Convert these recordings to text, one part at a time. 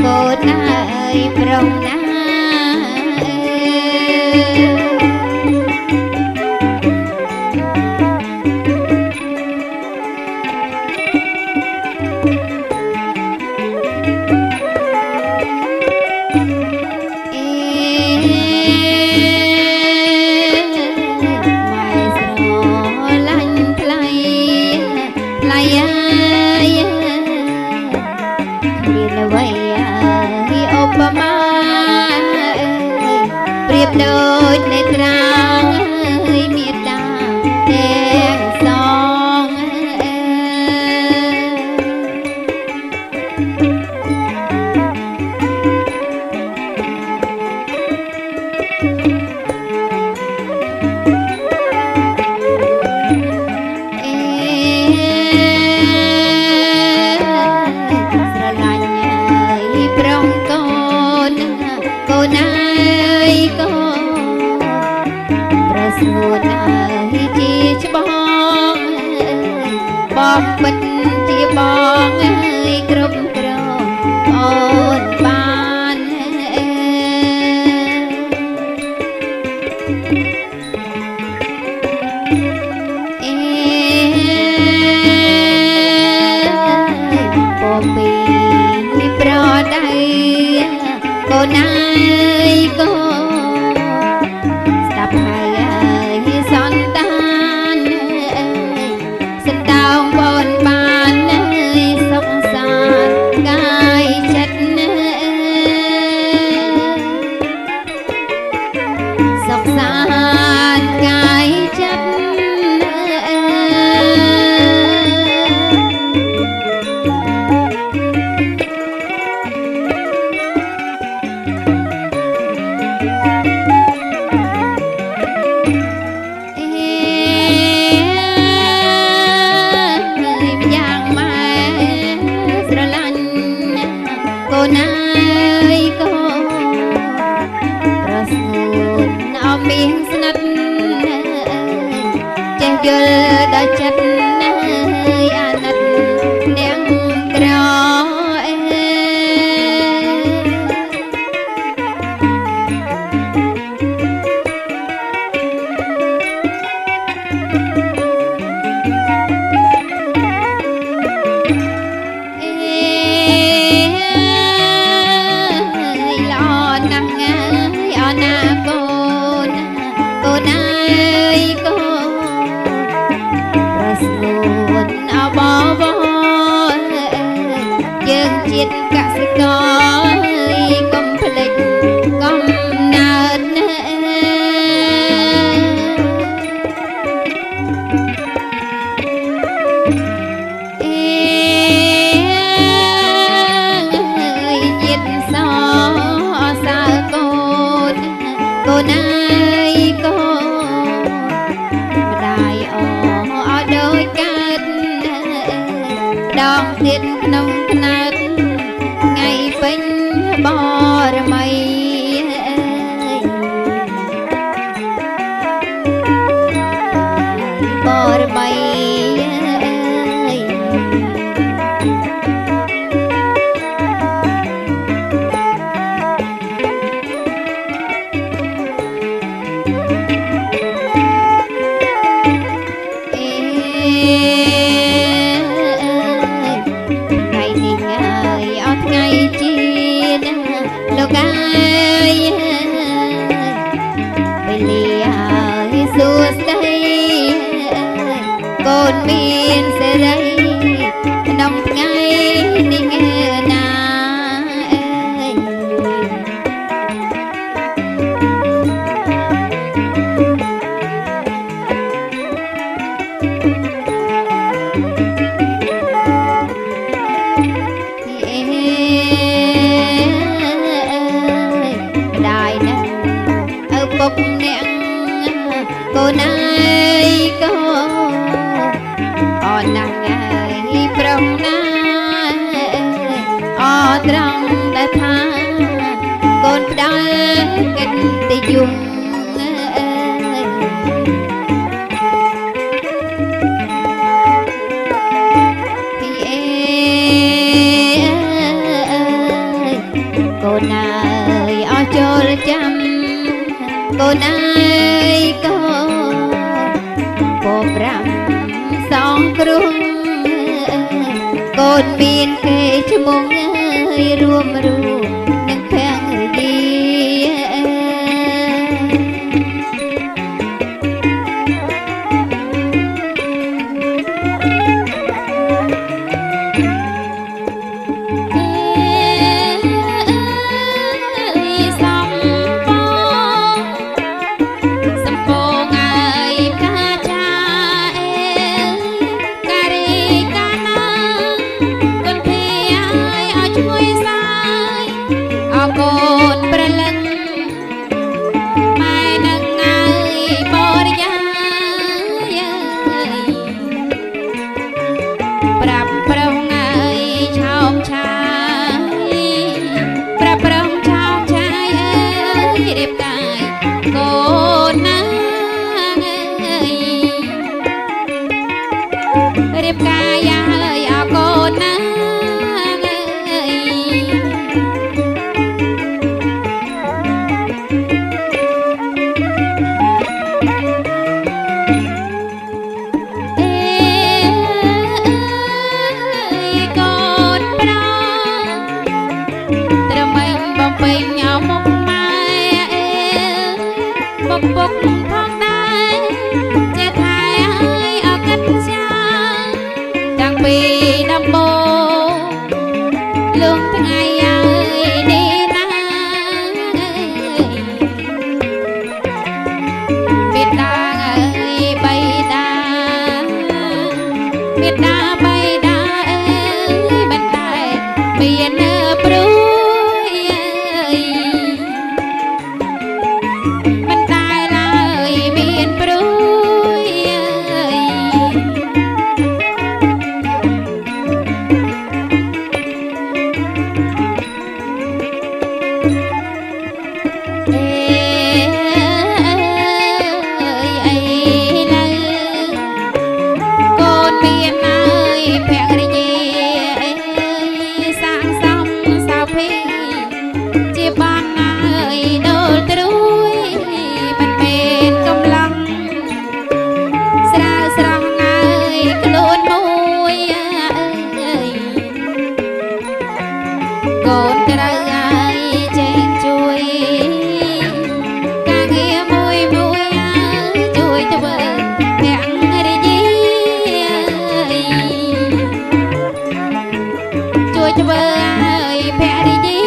con ơi prong na đôi để trăng ơi miệt ta đèn song sờ lạnh ơi prong con ơi con Hãy subscribe cho kênh Ghiền Mì Gõ để không bỏ đã chặt nơi anh nén rõ lo nắng lo na con ơi con luôn bỏ vô dân chết cả sự có công phịch công nền chết so xa con ơi con đại ở đôi cát đón tiết nông nát ngày bình นเอ้ยก็พบรำสองกรุงกนมีนเกยชมงเอ้ยรวมรูนังแข็งดีរៀបការយ៉ាហើយអរកូនណាកូនប្រត្រឹមបំពេញអមុខម៉ែពុកផងដែរជាថែឲ្យអកិតចាតាំងពីដំបូងលងថ្ងៃហើយនេះណាបិតាអើយបៃតាបិតាបៃតាអើយបន្តែមានព្រួយមិនតែឡើយមានព្រួយកូនត្រូវឲ្យចេះជួយការងារមួយជួយធ្វើភរិយាជួយធ្វើឲ្យភរិយា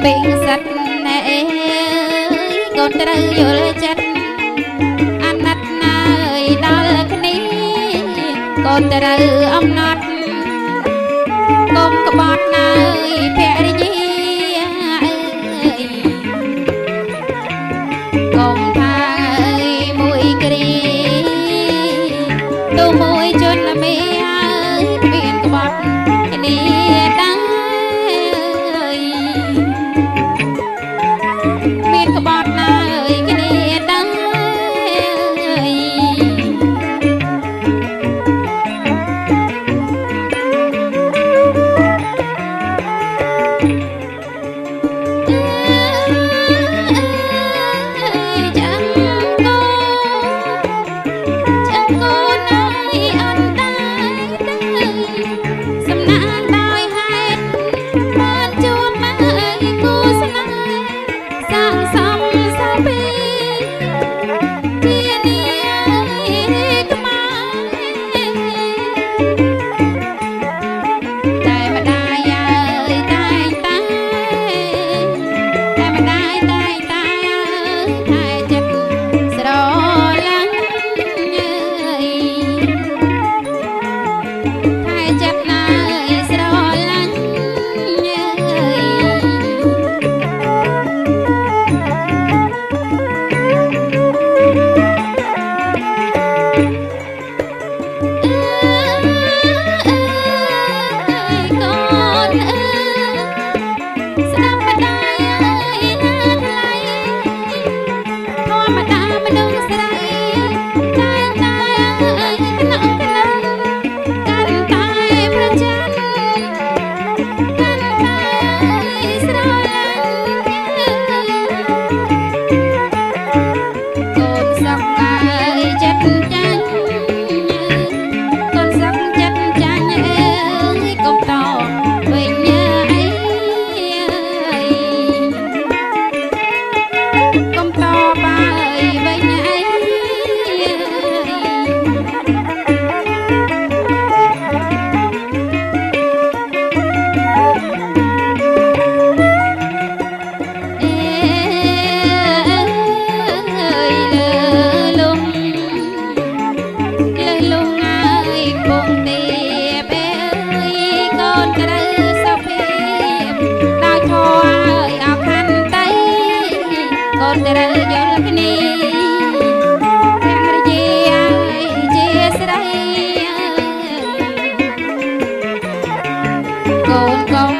ពេញសិតណែកូនត្រូវយល់ចិត្តអាណិតណាយដល់គ្នាកូនត្រូវអំណត់កុំក្បត់ណាយភរិយាកុំថាមួយគ្រាទូមួយជន់មេហើយមានក្បត់គ្នាដែរមានក្បត់ណាយគ្នាដែរចាំកូនឲ្យអត់ដែរសំណាងដោយហេតុបានជួបមកគូស្នេហ៍សាងសង់សាពីជានាយខ្មែរតែម្ដាយអើយតែងតែម្ដាយតែងតែថែចិត្តស្រឡាញ់ថែចិត្តណាយស្រឡាញ់កូនស្ដាប់ម្ដាយ ូនកូន